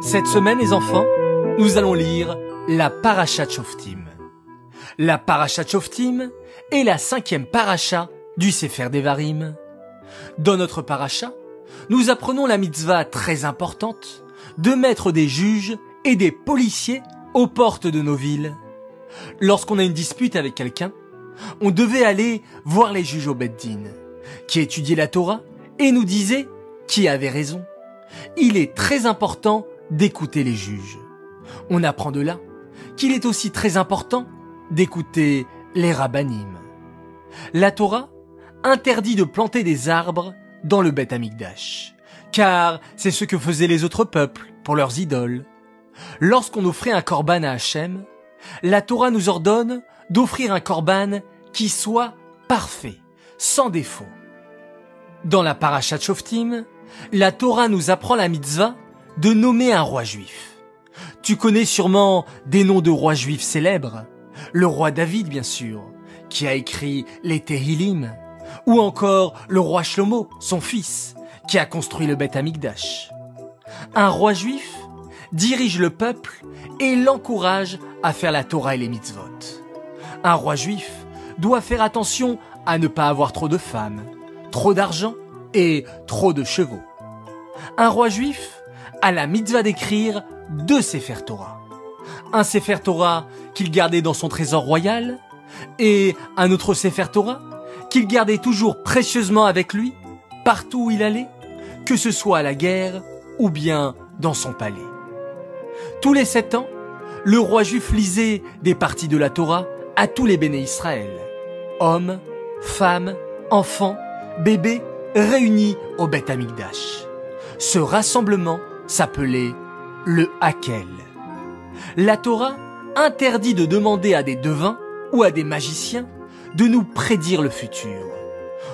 Cette semaine, les enfants, nous allons lire la Parashat Shoftim. La Parashat Shoftim est la 5e paracha du Sefer Devarim. Dans notre paracha, nous apprenons la mitzvah très importante de mettre des juges et des policiers aux portes de nos villes. Lorsqu'on a une dispute avec quelqu'un, on devait aller voir les juges au Beth Din, qui étudiaient la Torah et nous disaient qui avait raison. Il est très important d'écouter les juges. On apprend de là qu'il est aussi très important d'écouter les rabbanim. La Torah interdit de planter des arbres dans le Beth Amikdash, car c'est ce que faisaient les autres peuples pour leurs idoles. Lorsqu'on offrait un korban à Hachem, la Torah nous ordonne d'offrir un korban qui soit parfait, sans défaut. Dans la Parashat Shoftim, la Torah nous apprend la mitzvah de nommer un roi juif. Tu connais sûrement des noms de rois juifs célèbres. Le roi David, bien sûr, qui a écrit les Tehillim, ou encore le roi Shlomo, son fils, qui a construit le Beth Amikdash. Un roi juif dirige le peuple et l'encourage à faire la Torah et les mitzvot. Un roi juif doit faire attention à ne pas avoir trop de femmes, trop d'argent et trop de chevaux. Un roi juif a la mitzvah d'écrire 2 Sefer Torah. Un Sefer Torah qu'il gardait dans son trésor royal et un autre Sefer Torah qu'il gardait toujours précieusement avec lui, partout où il allait, que ce soit à la guerre ou bien dans son palais. Tous les 7 ans, le roi juif lisait des parties de la Torah à tous les béné Israël. Hommes, femmes, enfants, bébés réunis au Beth Amikdash. Ce rassemblement s'appelait le Hakel. La Torah interdit de demander à des devins ou à des magiciens de nous prédire le futur.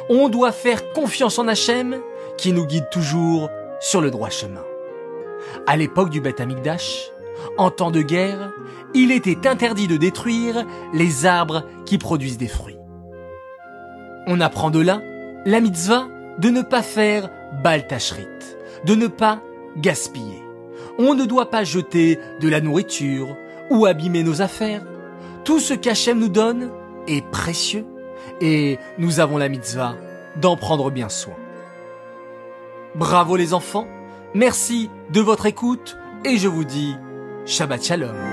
On doit faire confiance en Hachem qui nous guide toujours sur le droit chemin. À l'époque du Beth Amikdash, en temps de guerre, il était interdit de détruire les arbres qui produisent des fruits. On apprend de là la mitzvah de ne pas faire bal tashrit, de ne pas gaspiller. On ne doit pas jeter de la nourriture ou abîmer nos affaires. Tout ce qu'Hachem nous donne est précieux et nous avons la mitzvah d'en prendre bien soin. Bravo les enfants, merci de votre écoute et je vous dis Shabbat Shalom.